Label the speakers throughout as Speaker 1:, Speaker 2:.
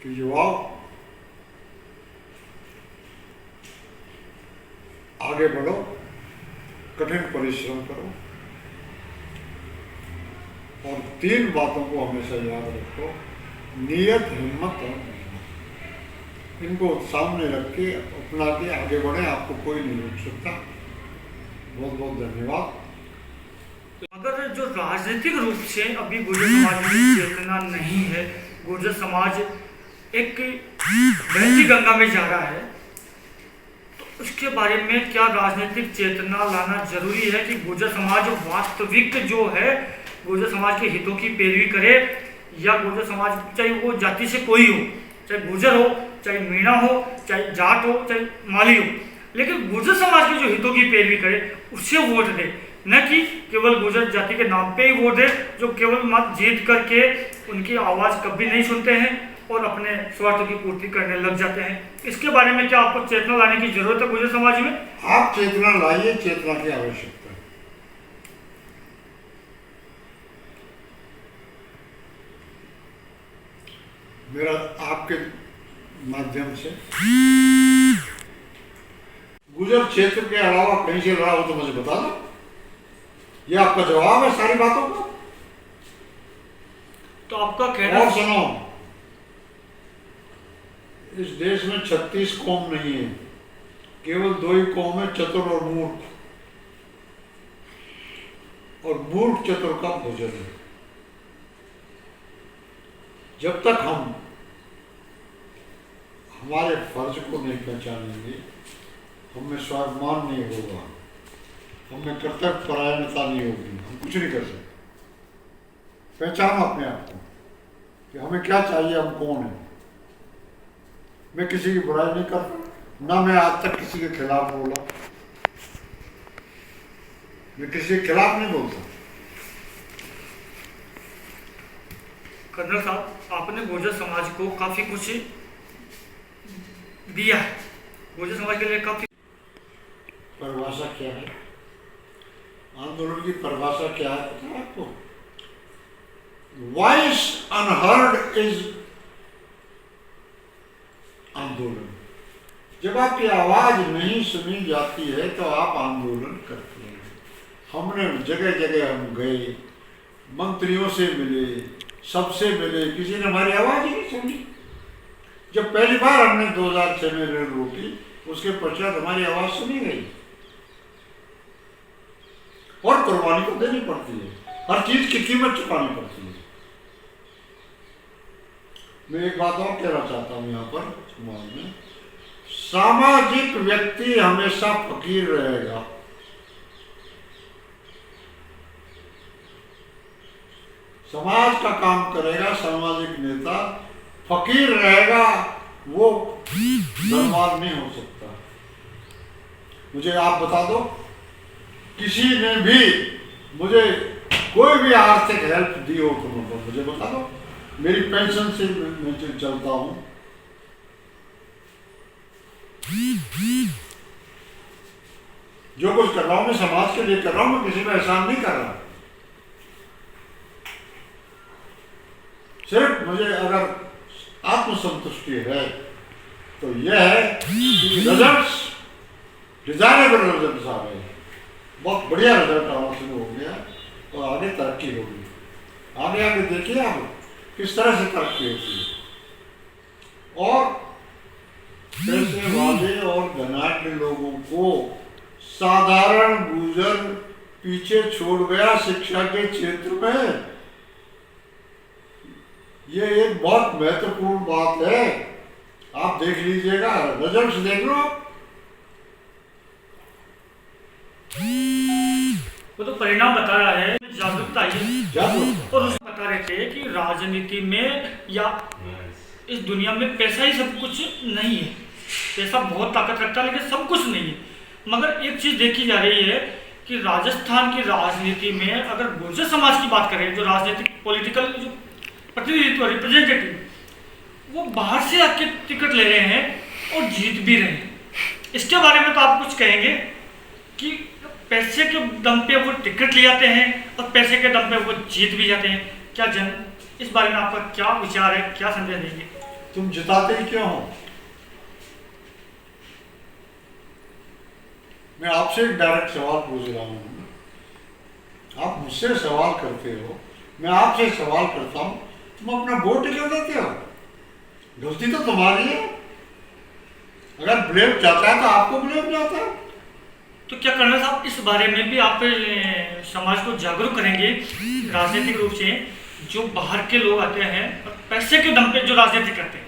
Speaker 1: कि युवाओं आगे बढ़ो, कठिन परिश्रम करो और 3 बातों को हमेशा याद रखो, नियत, हिम्मत और मेहनत। इनको सामने रख के अपना के आगे बढ़े, आपको कोई नहीं रोक सकता। बहुत बहुत धन्यवाद।
Speaker 2: अगर जो राजनीतिक रूप से अभी गुर्जर समाज में चेतना नहीं है, गुर्जर समाज एक बहती गंगा में जा रहा है, तो उसके बारे में क्या राजनीतिक चेतना लाना जरूरी है कि गुर्जर समाज वास्तविक जो है गुर्जर समाज के हितों की पैरवी करे, या गुर्जर समाज चाहे वो जाति से कोई हो, चाहे गुर्जर हो, चाहे मीणा हो, चाहे जाट हो, चाहे माली हो, लेकिन गुर्जर समाज के जो हितों की पैरवी करे उससे वोट दे, न कि केवल गुर्जर जाति के नाम पे ही वोट दे, जो केवल मत जीत करके उनकी आवाज़ कभी नहीं सुनते हैं और अपने स्वार्थ की पूर्ति करने लग जाते हैं। इसके बारे में क्या आपको चेतना लाने की जरूरत है गुर्जर समाज में?
Speaker 1: आप चेतना लाइए, चेतना की आवश्यकता है। मेरा आपके माध्यम से गुर्जर क्षेत्र के अलावा कहीं से रहा हो तो मुझे बता दो। ये आपका जवाब है सारी बातों का।
Speaker 2: तो आपका कहना
Speaker 1: और सुनो, इस देश में 36 कौम नहीं है, केवल 2 ही कौम है, चतुर और मूर्ख। और मूर्ख चतुर का भोजन है। जब तक हम हमारे फर्ज को नहीं पहचानेंगे, हमें स्वाभिमान नहीं होगा, हमें कर्तव्य परायणता नहीं होगी, हम कुछ नहीं कर सकते। पहचानो अपने आप को कि हमें क्या चाहिए, हम कौन है। मैं किसी की बुराई नहीं करता, ना मैं आज तक किसी के खिलाफ बोला, मैं किसी के खिलाफ नहीं बोलता।
Speaker 2: कर्नल साहब, आपने गुर्जर समाज को काफी कुछ दिया है, गुर्जर समाज के लिए काफी।
Speaker 1: परिभाषा क्या है आंदोलन की? परिभाषा क्या है पता है आपको? वॉइस अनहर्ड इज आंदोलन। जब आपकी आवाज नहीं सुनी जाती है तो आप आंदोलन करते हैं। हमने जगह जगह हम गए, मंत्रियों से मिले, सबसे मिले, किसी ने हमारी आवाज ही नहीं सुनी। जब पहली बार हमने 2006 में रेल रोकी, उसके पश्चात हमारी आवाज सुनी गई। और कुर्बानी तो देनी पड़ती है, हर चीज की कीमत चुकानी पड़ती है। मैं एक बात और कहना चाहता हूं यहाँ पर समाज में, सामाजिक व्यक्ति हमेशा फकीर रहेगा। समाज का काम करेगा सामाजिक नेता, फकीर रहेगा, वो धनवान नहीं हो सकता। मुझे आप बता दो, किसी ने भी मुझे कोई भी आर्थिक हेल्प दी हो तो मुझे बता दो। मेरी पेंशन से मैं चलता हूं। जो कुछ कर रहा हूं मैं समाज के लिए कर रहा हूं, मैं किसी पे एहसान नहीं कर रहा। सिर्फ मुझे अगर आत्मसंतुष्टि है तो यह है कि रिजल्ट्स, डिजायरेबल रिजल्ट्स आ गए, बहुत बढ़िया रिजल्ट आना शुरू हो गया और आगे तरक्की होगी। आगे आगे देखिए आप किस तरह से तरक्की होती है। और पैसे वाले और धनाढ्य लोगों को साधारण गुर्जर पीछे छोड़ गया शिक्षा के क्षेत्र में। ये एक बहुत महत्वपूर्ण बात है, आप देख लीजिएगा, रिजल्ट्स देख लो।
Speaker 2: वो तो परिणाम बता रहा है, जागरूकता आई। और उसमें बता रहे थे कि राजनीति में या इस दुनिया में पैसा ही सब कुछ नहीं है। पैसा बहुत ताकत रखता है लेकिन सब कुछ नहीं है। मगर एक चीज देखी जा रही है कि राजस्थान की राजनीति में अगर गुर्जर समाज की बात करें, जो राजनीतिक पॉलिटिकल जो प्रतिनिधित्व रिप्रेजेंटेटिव, वो बाहर से आके टिकट ले रहे हैं और जीत भी रहे हैं। इसके बारे में तो आप कुछ कहेंगे कि पैसे के दम पे वो टिकट ले जाते हैं और पैसे के दम पे वो जीत भी जाते हैं। क्या इस बारे में आपका क्या विचार है, क्या संदेश देंगे?
Speaker 1: तुम जिताते ही क्यों हो? मैं आपसे एक डायरेक्ट सवाल पूछ रहा हूँ, आप मुझसे सवाल करते हो, मैं आपसे सवाल करता हूँ, तुम अपना वोट क्यों देते हो? गलती तो तुम्हारी है। अगर ब्लेम जाता है तो आपको ब्लेम जाता है।
Speaker 2: तो क्या कर्नल साहब, इस बारे में भी आप समाज को जागरूक करेंगे राजनीतिक रूप से? जो बाहर के लोग आते हैं और पैसे के दम पे जो राजनीति करते हैं,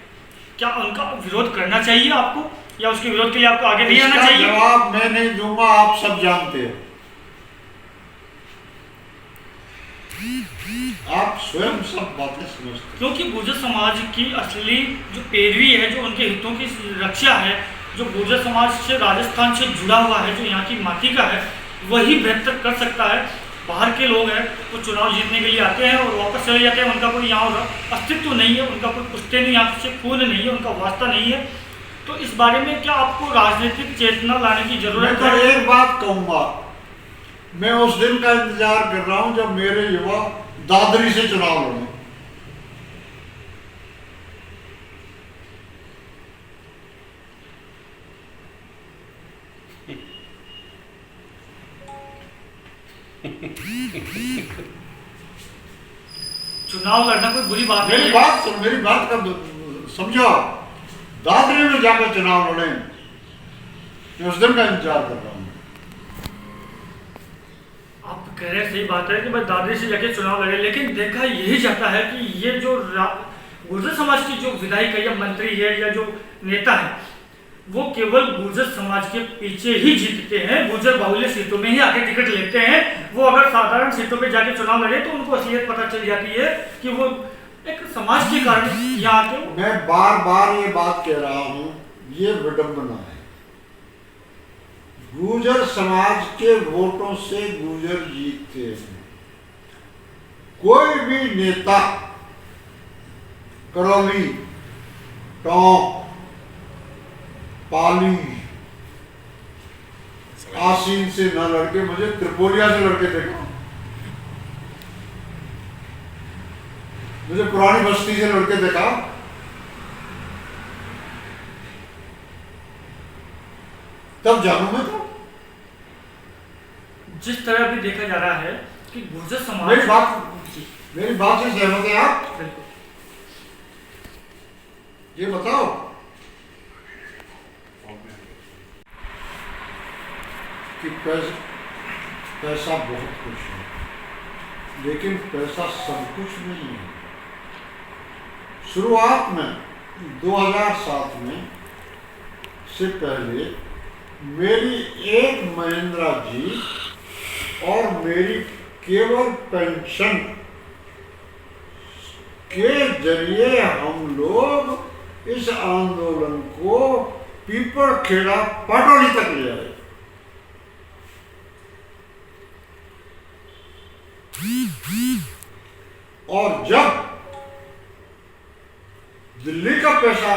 Speaker 2: क्या उनका विरोध करना चाहिए आपको, या उसके विरोध के लिए आपको आगे नहीं आना
Speaker 1: इसका
Speaker 2: चाहिए?
Speaker 1: जवाब मैं नहीं दूंगा, आप सब जानते हो। आप स्वयं सब बातें समझते हो।
Speaker 2: क्योंकि गुर्जर समाज की असली जो पैरवी है, जो उनके हितों की रक्षा है, जो गुर्जर समाज से राजस्थान से जुड़ा हुआ है, जो यहाँ की माटी का है, वही बेहतर कर सकता है। बाहर के लोग हैं, वो चुनाव जीतने के लिए आते हैं और वापस चले जाते हैं, उनका कोई यहाँ अस्तित्व नहीं है, उनका कोई पुश्ते नहीं, यहाँ से खून नहीं है, उनका वास्ता नहीं है। तो इस बारे में क्या आपको राजनीतिक चेतना लाने की जरूरत
Speaker 1: मैं
Speaker 2: है?
Speaker 1: तो एक बात कहूंगा, मैं उस दिन का इंतजार कर रहा हूं जब मेरे युवा दादरी से चुनाव लड़े।
Speaker 2: चुनाव लड़ना कोई बुरी बात नहीं
Speaker 1: मेरी
Speaker 2: है।
Speaker 1: बात का समझो, दादरी में जाकर चुनाव लड़े, मैं उस दिन का इंतजार कर रहा हूं।
Speaker 2: आप कह रहे हैं, सही बात है कि भाई दादरी से जाके चुनाव लड़े, लेकिन देखा यही जाता है कि ये जो गुर्जर समाज की जो विधायक है या मंत्री है या जो नेता है, वो केवल गुर्जर समाज के पीछे ही जीतते हैं, गुर्जर बाहुल्य सीटों में ही आके टिकट लेते हैं। वो अगर साधारण सीटों पे जाके चुनाव लड़े तो उनको असलियत पता चल जाती है कि वो एक समाज के कारण यहाँ आके।
Speaker 1: मैं बार बार ये बात कह रहा हूं, ये विडंबना है। गुर्जर समाज के वोटों से गुर्जर जीतते हैं। कोई भी नेता करौली, टोंक, पाली, आसीन से न लड़के, मुझे त्रिपोलिया से लड़के देखा, मुझे पुरानी बस्ती से लड़के देखा। तब जानू मैं तो।
Speaker 2: जिस तरह भी देखा जा रहा है कि गुर्जर समाज।
Speaker 1: मेरी बात से सहमत है आप?
Speaker 2: बिल्कुल।
Speaker 1: ये बताओ, कि पैसा बहुत कुछ है, लेकिन पैसा सब कुछ नहीं है। शुरुआत में 2007 में से पहले मेरी एक महिंद्रा जी और मेरी केवल पेंशन के जरिए हम लोग इस आंदोलन को पीपलखेड़ा पाटोली तक ले आए। और जब दिल्ली का पैसा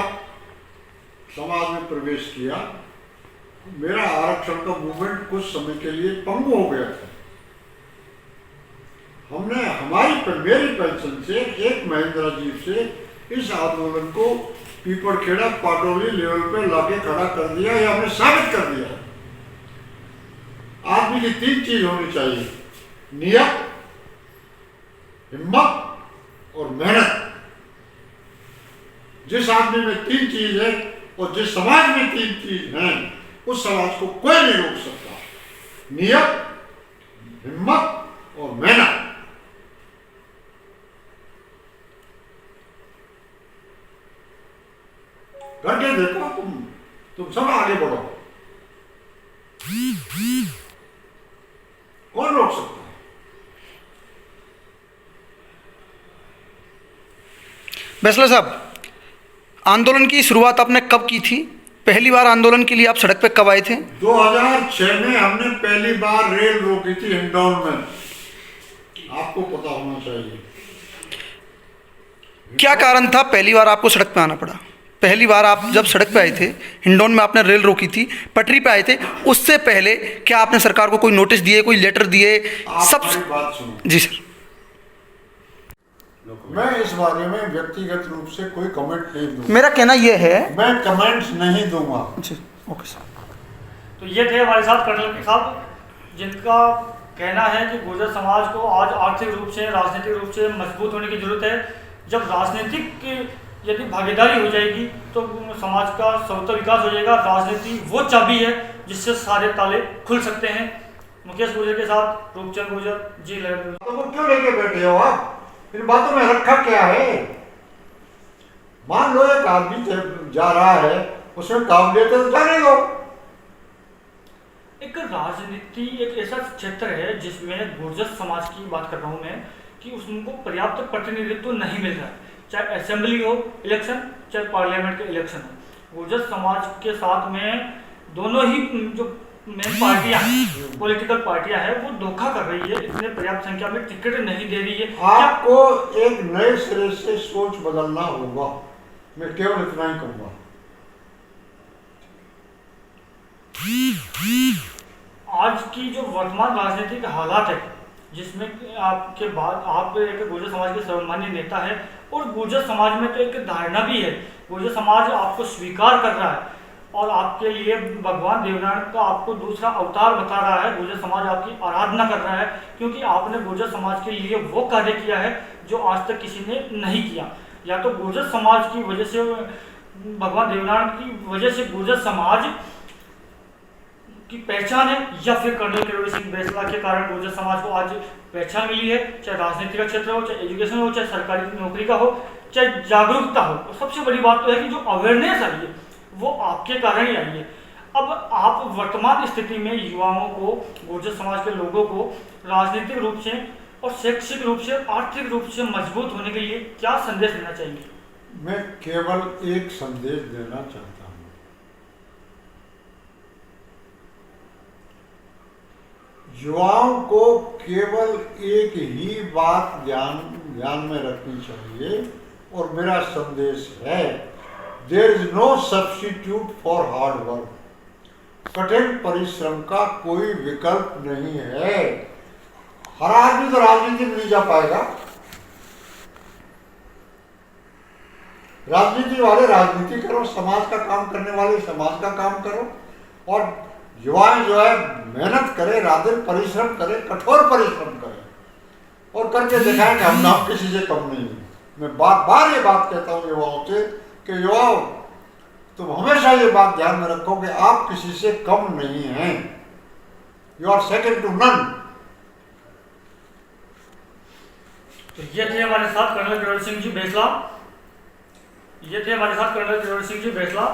Speaker 1: समाज में प्रवेश किया, मेरा आरक्षण का मूवमेंट कुछ समय के लिए पंगु हो गया था। हमने मेरी पेंशन से, एक महिंद्रा जीप से इस आंदोलन को पीपलखेड़ा पाटोली लेवल पे लाके खड़ा कर दिया, या हमने साबित कर दिया। आदमी की 3 चीज होनी चाहिए: नियत, हिम्मत और मेहनत। जिस आदमी में 3 चीज है और जिस समाज में 3 चीज हैं, उस समाज को कोई नहीं रोक सकता। नियत, हिम्मत और मेहनत। करके देखो, तुम सब आगे बढ़ो, कौन रोक सकता है?
Speaker 3: बैचलर साहब, आंदोलन की शुरुआत आपने कब की थी? पहली बार आंदोलन के लिए आप सड़क पे कब आए थे?
Speaker 1: 2006 में हमने पहली बार रेल रोकी थी हिंडौन में, आपको पता होना चाहिए।
Speaker 3: क्या कारण था पहली बार आपको सड़क पे आना पड़ा? पहली बार आप जब सड़क पे आए थे, हिंडौन में आपने रेल रोकी थी, पटरी पे आए थे, उससे पहले क्या आपने सरकार को कोई नोटिस दिए, कोई लेटर दिए?
Speaker 1: आप मेरी बात सुनो।
Speaker 3: जी सर।
Speaker 1: मैं इस बारे में व्यक्तिगत रूप से कोई कमेंट नहीं दूंगा।
Speaker 3: मेरा कहना ये है
Speaker 1: मैं कमेंट्स नहीं दूंगा।
Speaker 3: जी, ओके सर।
Speaker 2: तो ये थे हमारे साथ कर्नल साहब, जिनका कहना है कि गुर्जर समाज को आज आर्थिक रूप से, राजनीतिक रूप से मजबूत होने की जरूरत है। जब राजनीतिक यदि भागीदारी हो जाएगी तो समाज का सर्वोत्तम विकास हो जाएगा। राजनीति वो चाबी है जिससे सारे ताले खुल सकते हैं। मुकेश गुर्जर के साथ रूपचंद गुर्जर, जी लहर।
Speaker 1: तो वो क्यों लेके बैठे हो आप? इन बातों में रखा क्या है? मान लो एक आदमी जा रहा है, उसमें काबिलियत है तो जाने दो।
Speaker 2: एक राजनीति एक ऐसा क्षेत्र है जिसमें गुर्जर समाज की बात कर रहा हूँ मैं, कि उसको पर्याप्त प्रतिनिधित्व नहीं मिल रहा है। चाहे असेंबली हो इलेक्शन, चाहे पार्लियामेंट के इलेक्शन हो। गुर्जर समाज के साथ में दोनों ही जो मेन पार्टियां पॉलिटिकल पार्टियां हैं वो धोखा कर रही है, इतने पर्याप्त संख्या में टिकट नहीं दे रही है।
Speaker 1: आपको एक नए सिरे से सोच बदलना होगा। मैं केवल इतना ही कहूंगा।
Speaker 2: आज की जो वर्तमान राजनीतिक हालात है, जिसमें आपके बाद आप एक गुर्जर समाज के सर्वमान्य नेता है, और गुर्जर समाज में तो एक धारणा भी है, गुर्जर समाज आपको स्वीकार कर रहा है और आपके लिए भगवान देवनारायण का आपको दूसरा अवतार बता रहा है। गुर्जर समाज आपकी आराधना कर रहा है, क्योंकि आपने गुर्जर समाज के लिए वो कार्य किया है जो आज तक किसी ने नहीं किया। या तो गुर्जर समाज की वजह से, भगवान देवनारायण की वजह से गुर्जर समाज की पहचान है, या फिर कर्नल किरोड़ी सिंह बैसला के कारण गुर्जर समाज को आज पहचान मिली है। चाहे राजनीति का क्षेत्र हो, चाहे एजुकेशन हो, चाहे सरकारी नौकरी का हो, चाहे जागरूकता हो। और सबसे बड़ी बात तो है कि जो अवेयरनेस आई है वो आपके कारण ही आई है। अब आप वर्तमान स्थिति में युवाओं को, गुर्जर समाज के लोगों को राजनीतिक रूप से और शैक्षिक रूप से, आर्थिक रूप से मजबूत होने के लिए क्या संदेश देना चाहिए?
Speaker 1: मैं केवल एक संदेश देना चाहता हूं। युवाओं को केवल एक ही बात ध्यान में रखनी चाहिए, और मेरा संदेश है, there is no substitute for hard work. कठिन परिश्रम का कोई विकल्प नहीं है। हर आदमी तो राजनीति में नहीं जा पाएगा। राजनीति वाले राजनीति करो, समाज का काम करने वाले समाज का काम करो, और युवाएं जो है मेहनत करें, रात दिन परिश्रम करें, कठोर परिश्रम करें, और करके दिखाएं कि हम किसी से कम नहीं है। मैं बार बार ये बात कहता हूँ युवाओं से कि युवाओं, तुम हमेशा ये बात ध्यान में रखो कि आप किसी से कम नहीं हैं। You are second to none.
Speaker 2: तो ये थे हमारे साथ कर्नल किरोड़ी सिंह जी बैसला। ये थे हमारे साथ कर्नल किरोड़ी सिंह जी बैसला,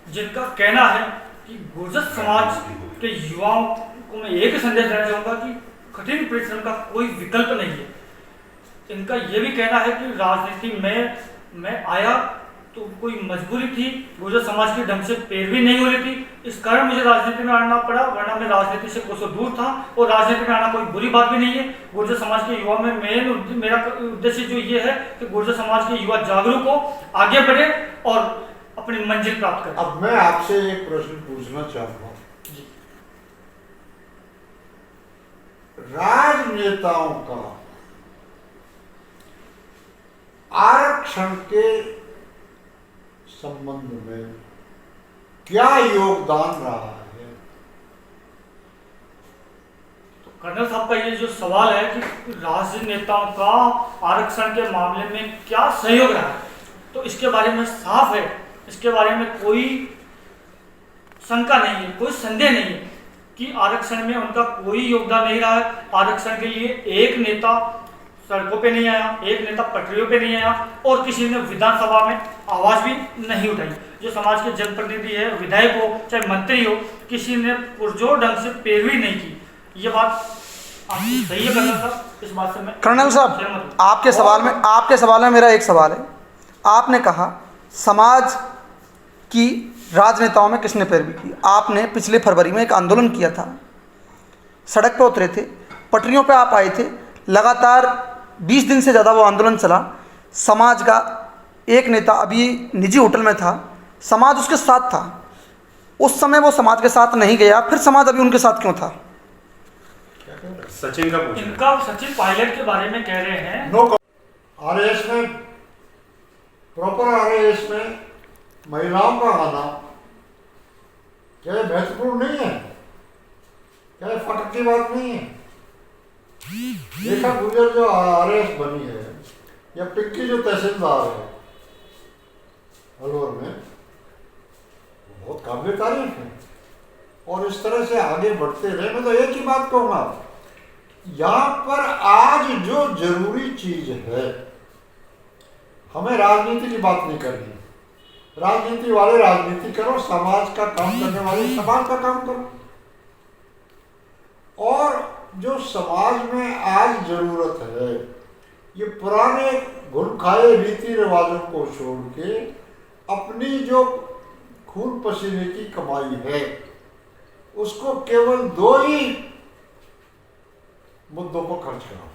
Speaker 2: जिनका कहना है कि गुर्जर समाज के युवाओं को मैं एक संदेश देना चाहूँगा कि कठिन परिश्रम का कोई विकल्प नहीं है। इनका ये भी कहना है कि राजनीति में मैं आया तो कोई मजबूरी थी, गुर्जर समाज की ढंग से पैरवी नहीं हो रही थी, इस कारण मुझे राजनीति में आना पड़ा, वरना मैं राजनीति से कोसों दूर था। और राजनीति में आना कोई बुरी बात भी नहीं है। गुर्जर समाज के युवा में मेरा उद्देश्य जो ये है कि गुर्जर समाज के युवा जागरूक हो, आगे बढ़े और अपनी मंजिल प्राप्त करें।
Speaker 1: अब मैं आपसे एक प्रश्न पूछना चाहूंगा। राजनेताओं का आरक्षण के संबंध में क्या योगदान रहा है?
Speaker 2: तो कर्नल साहब का ये जो सवाल है कि राजनेताओं का आरक्षण के मामले में क्या सहयोग रहा है, तो इसके बारे में साफ है, इसके बारे में कोई शंका नहीं है, कोई संदेह नहीं है कि आरक्षण में उनका कोई योगदान नहीं रहा है। आरक्षण के लिए एक नेता सड़कों पे नहीं आया, एक नेता पटरियों पे नहीं आया, और किसी ने विधानसभा में आवाज भी नहीं उठाई। जो समाज के जनप्रतिनिधि है, विधायक हो चाहे मंत्री हो, किसी ने पुरजोर ढंग से पैरवी नहीं की। ये बात आपकी सही है कर्नल साहब, इस बात से मैं
Speaker 3: कर्नल साहब, आपके सवाल में मेरा एक सवाल है। आपने कहा समाज की राजनेताओं में किसने पैरवी की। आपने पिछले फरवरी में एक आंदोलन किया था, सड़क पर उतरे थे, पटरियों पे आप आए थे, लगातार 20 दिन से ज़्यादा वो आंदोलन चला। समाज का एक नेता अभी निजी होटल में था, समाज उसके साथ था। उस समय वो समाज के साथ नहीं गया, फिर समाज अभी उनके साथ क्यों था?
Speaker 4: सचिन का पूछना।
Speaker 2: इनका सचिन पायलट के बारे में कह रहे हैं।
Speaker 1: नो आरएएस में, प्रॉपर आरएएस में महिलाओं का आना क्या ये महत्वपूर्ण नहीं है? क्या ये फर्क की बात नहीं है? रेखा गुर्जर जो आरएएस बनी है, या पिंकी जो तहसीलदार है अलवर में, बहुत काबिल तारीफ है। और इस तरह से आगे बढ़ते रहे। मैं तो एक ही बात कहूँगा, यहाँ पर आज जो जरूरी चीज है, हमें राजनीति की बात नहीं करनी। राजनीति वाले राजनीति करो, समाज का काम करने वाले समाज का काम करो। और जो समाज में आज जरूरत है, ये पुराने घुल खाए रीति रिवाजों को छोड़ के अपनी जो खून पसीने की कमाई है, उसको केवल 2 ही मुद्दों पर खर्च करो,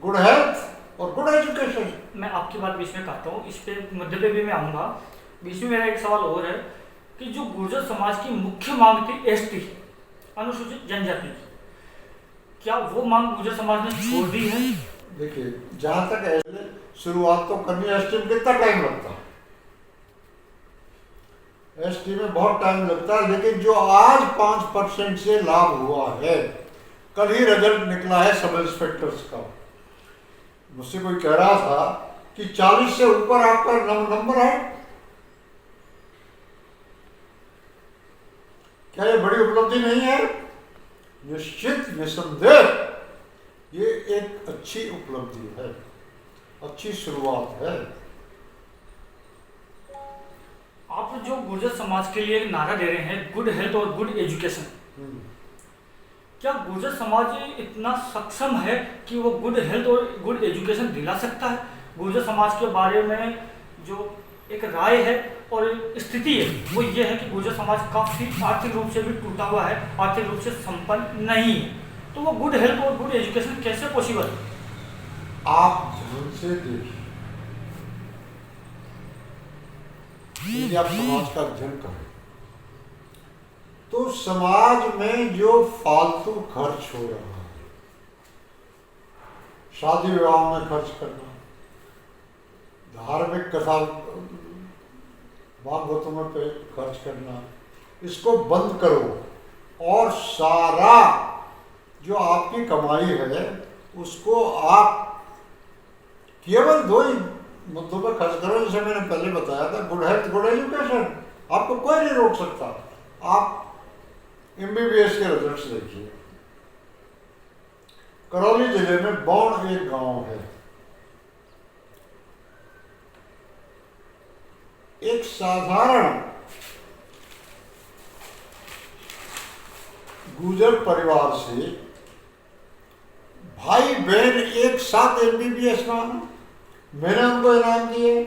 Speaker 1: गुड हेल्थ और गुड एजुकेशन।
Speaker 2: मैं आपकी बात बीच में काटता हूँ, इस पे मुद्दे पे भी मैं आऊँगा। बीच में मेरा एक सवाल और है कि जो गुर्जर समाज की मुख्य मांग थी एसटी, अनुसूचित जनजाति की, क्या वो मांग गुर्जर समाज ने छोड़ दी है?
Speaker 1: देखिए, जहां तक शुरुआत तो करनी है, एसटी में कितना टाइम लगता है? एसटी में बहुत टाइम लगता है, लेकिन जो आज 5% से लाभ हुआ है, कल ही रिजल्ट निकला है सब इंस्पेक्टर्स का। मुझसे कोई कह रहा था कि 40 से ऊपर आपका नंबर है। क्या ये बड़ी उपलब्धि नहीं है? निश्चित, निसंदेह ये एक अच्छी उपलब्धि है, अच्छी शुरुआत है।
Speaker 2: आप जो गुर्जर समाज के लिए एक नारा दे रहे हैं, गुड हेल्थ और गुड एजुकेशन, क्या गुर्जर समाज इतना सक्षम है कि वो गुड हेल्थ और गुड एजुकेशन दिला सकता है? गुर्जर समाज के बारे में जो एक राय है और स्थिति है, वो ये है कि गुर्जर समाज काफ़ी आर्थिक रूप से भी टूटा हुआ है, आर्थिक रूप से संपन्न नहीं है। तो वो गुड हेल्थ और गुड एजुकेशन कैसे पॉसिबल है?
Speaker 1: आप ध्यान से देखिए, यदि आप समाज का अध्ययन करें तो समाज में जो फालतू खर्च हो रहा है, शादी विवाह में खर्च करना, धार्मिक कथा भागवतों पे खर्च करना, इसको बंद करो और सारा जो आपकी कमाई है उसको आप केवल 2 ही मुद्दों पर खर्च करो। जैसे मैंने पहले बताया था, गुड हेल्थ गुड एजुकेशन, आपको कोई नहीं रोक सकता। आप MBBS के रिजल्ट्स देखिए। करौली जिले में बौड़ एक गांव है, एक साधारण गुर्जर परिवार से भाई बहन एक साथ MBBS में आना, मैंने उनको इनाम दिए।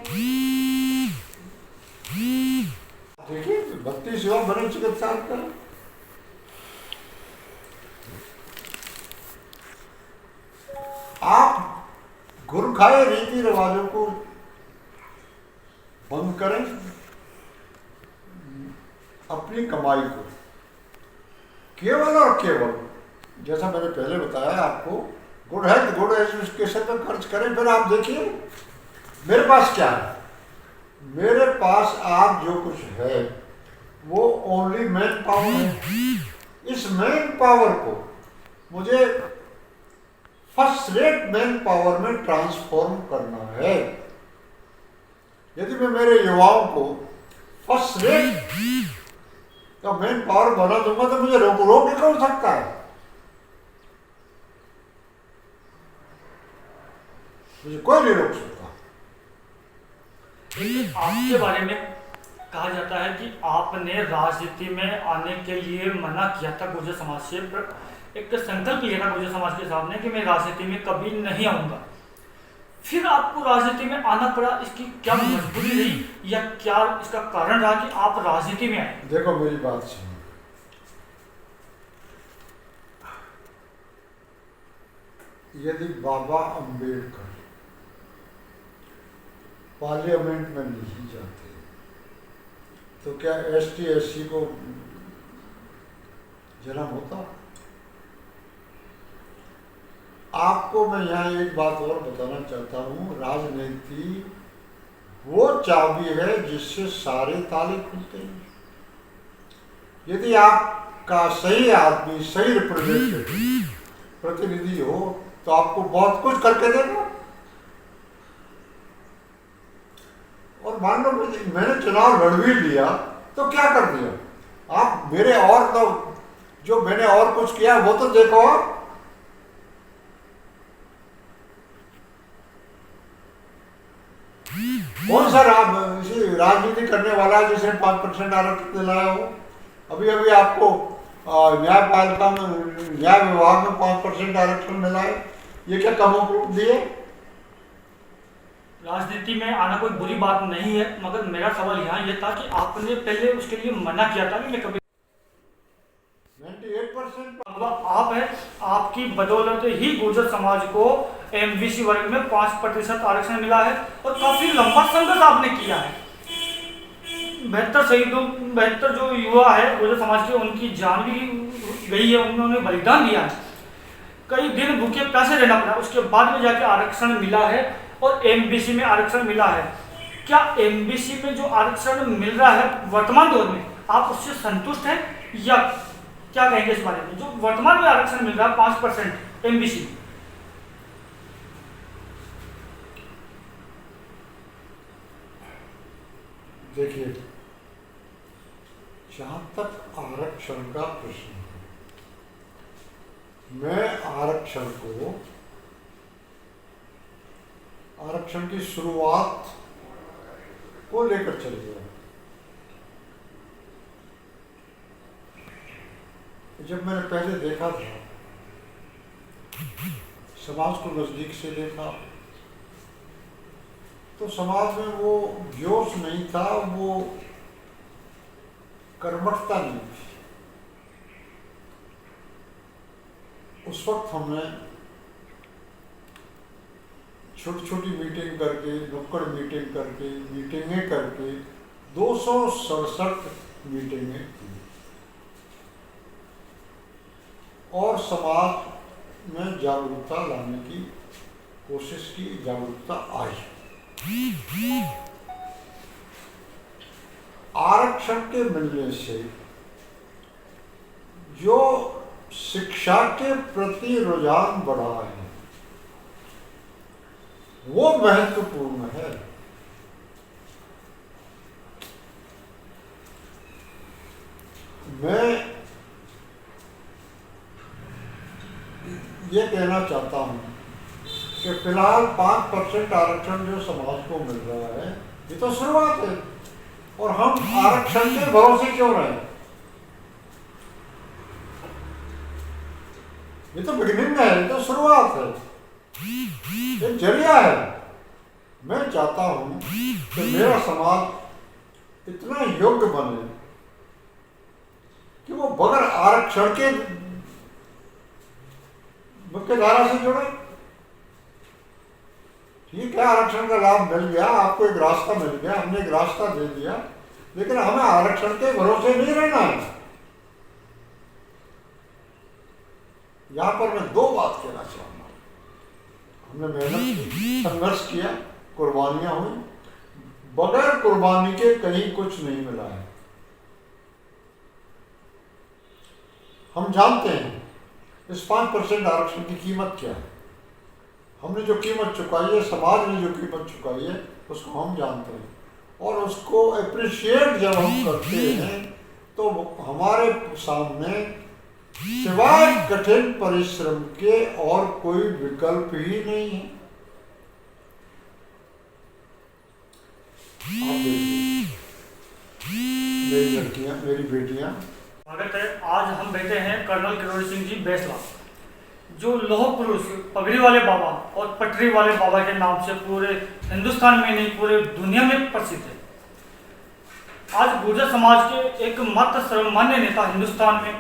Speaker 1: देखिए, भक्ति सेवा बने चिकित्सा कर। आप गुरु खाए रीति रिवाजों को बंद करें, अपनी कमाई को केवल और केवल, जैसा मैंने पहले बताया आपको, गुड हेल्थ गुड एजुकेशन पर खर्च करें। फिर आप देखिए मेरे पास क्या है। मेरे पास आज जो कुछ है वो ओनली मैन पावर है। इस मैन पावर को मुझे फर्स्ट रेट मैन पावर में ट्रांसफॉर्म करना है। यदि मैं मेरे युवाओं को फर्स्ट रेट का मैन पावर बना दूंगा तो मुझे रोक नहीं कर सकता है। मुझे कोई नहीं रोक सकता।
Speaker 2: आपके बारे में कहा जाता है कि आपने राजनीति में आने के लिए मना किया था गुर्जर समाज से, एक संकल्प लिया था गुर्जर समाज के सामने कि मैं राजनीति में कभी नहीं आऊंगा। फिर आपको राजनीति में आना पड़ा, इसकी क्या मजबूरी रही या क्या इसका कारण रहा कि आप राजनीति में आए?
Speaker 1: देखो मेरी बात सुनो, यदि बाबा अंबेडकर पार्लियामेंट में नहीं जाते तो क्या ST SC को जन्म होता? आपको मैं यहाँ एक बात और बताना चाहता हूँ, राजनीति वो चाबी है जिससे सारे ताले खुलते हैं। यदि आपका सही आदमी, सही रिप्रेजेंटेटिव, प्रतिनिधि हो तो आपको बहुत कुछ करके देगा। और मान लो मैंने चुनाव लड़ भी लिया तो क्या कर दिया? आप मेरे और तो जो मैंने और कुछ किया वो तो देखो। कौन सा राजनीति करने वाला है जिसने 5% आरक्षण दिलाया हो? अभी अभी आपको न्यायपालिका में, न्याय विभाग में 5% आरक्षण मिला है। ये क्या कमों को दिए?
Speaker 2: राजनीति में आना कोई बुरी बात नहीं है, मगर मेरा सवाल यहाँ ये था कि आपने पहले उसके लिए मना किया था कि मैं कभी
Speaker 1: 98%
Speaker 2: आप है, आपकी बदौलत ही गुर्जर समाज को एमबीसी वर्ग में 5% आरक्षण मिला है और काफी लंबा संघर्ष आपने किया है। 72 जो युवा है गुर्जर समाज के, उनकी जान भी गई है, उन्होंने बलिदान दिया है, कई दिन भूखे प्यासे रहना पड़ा, उसके बाद में जाके आरक्षण मिला है और एमबीसी में आरक्षण मिला है। क्या एमबीसी में जो आरक्षण मिल रहा है वर्तमान दौर में, आप उससे संतुष्ट हैं या क्या कहेंगे इस बारे में? जो वर्तमान में आरक्षण मिल रहा है 5% एमबीसी,
Speaker 1: देखिए, जहां तक आरक्षण का प्रश्न है, मैं आरक्षण की शुरुआत को लेकर चल गया। जब मैंने पहले देखा था, समाज को नजदीक से देखा, तो समाज में वो जोश नहीं था, वो कर्मठता नहीं थी। उस वक्त हमने छोटी छोटी मीटिंग करके, नुक्कड़ मीटिंग करके, मीटिंगें करके 267 मीटिंगें की और समाज में जागरूकता लाने की कोशिश की, जागरूकता आई। आरक्षण के मिलने से जो शिक्षा के प्रति रुझान बढ़ा है वो महत्वपूर्ण है। मैं ये कहना चाहता हूं कि फिलहाल 5% आरक्षण जो समाज को मिल रहा है, ये तो शुरुआत है और हम आरक्षण के भरोसे क्यों रहे? ये तो बिगिनिंग है, ये तो शुरुआत है, एक जरिया है। मैं चाहता हूं कि मेरा समाज इतना योग्य बने कि वो बगैर आरक्षण के मुख्य धारा से जुड़े। ठीक है, आरक्षण का लाभ मिल गया, आपको एक रास्ता मिल गया, हमने एक रास्ता दे दिया, लेकिन हमें आरक्षण के भरोसे नहीं रहना है। यहां पर मैं दो बात कहना चाहूंगा। हमने मेहनत की, संघर्ष किया, कुर्बानियां हुई, बगैर कुर्बानी के कहीं कुछ नहीं मिला है। हम जानते हैं इस 5% आरक्षण की कीमत क्या है। हमने जो कीमत चुकाई है, समाज ने जो कीमत चुकाई है, उसको हम जानते हैं और उसको अप्रिशिएट जब हम करते हैं तो हमारे सामने सिवाय कठिन परिश्रम के और कोई विकल्प ही नहीं है। आप देखिए, मेरी लड़कियां, मेरी बेटियां,
Speaker 2: स्वागत है। आज हम बैठे हैं कर्नल किरोड़ी सिंह जी बैसला, जो लौह पुरुष, पगड़ी वाले बाबा और पटरी वाले बाबा के नाम से पूरे हिंदुस्तान में नहीं पूरे दुनिया में प्रसिद्ध है। आज गुर्जर समाज के एकमात्र सर्वमान्य नेता हिंदुस्तान में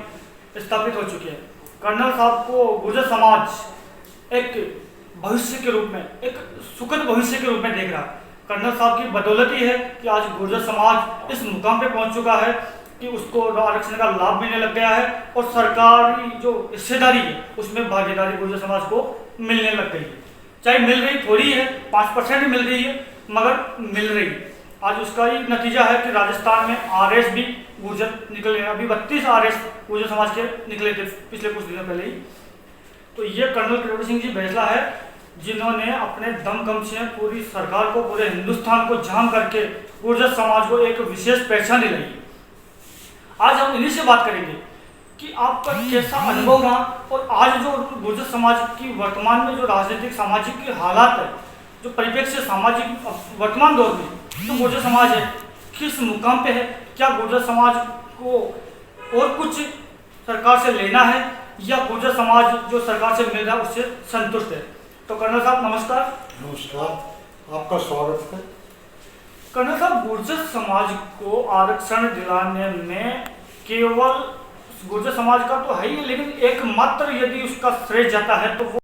Speaker 2: स्थापित हो चुके हैं। कर्नल साहब को गुर्जर समाज एक भविष्य के रूप में, एक सुखद भविष्य के रूप में देख रहा है। कर्नल साहब की बदौलत ही है कि आज गुर्जर समाज इस मुकाम पे पहुंच चुका है कि उसको आरक्षण का लाभ मिलने लग गया है और सरकारी जो हिस्सेदारी है उसमें भागीदारी गुर्जर समाज को मिलने लग गई है। चाहे मिल रही थोड़ी है, 5% ही मिल रही है, मगर मिल रही है। आज उसका ही नतीजा है कि राजस्थान में आरएस भी गुर्जर निकले हैं। अभी 32 आरएस गुर्जर समाज के निकले थे पिछले कुछ दिनों पहले ही। तो ये कर्नल किरोड़ी सिंह जी बैसला है, जिन्होंने अपने दमखम से पूरी सरकार को, पूरे हिंदुस्तान को जाम करके गुर्जर समाज को एक विशेष पहचान दिलाई। आज हम इन्हीं से बात करेंगे कि आपका कैसा अनुभव रहा और आज जो गुर्जर समाज की वर्तमान में जो राजनीतिक सामाजिक के हालात है, जो परिप्रेक्ष्य सामाजिक वर्तमान दौर में जो गुर्जर समाज है किस मुकाम पे है, क्या गुर्जर समाज को और कुछ सरकार से लेना है या गुर्जर समाज जो सरकार से मिल रहा है उससे संतुष्ट है। तो कर्नल साहब नमस्कार।
Speaker 1: नमस्कार, आपका स्वागत है।
Speaker 2: कर्नल साहब, गुर्जर समाज को आरक्षण दिलाने में केवल गुर्जर समाज का तो है ही, लेकिन एकमात्र यदि उसका श्रेय जाता है तो वो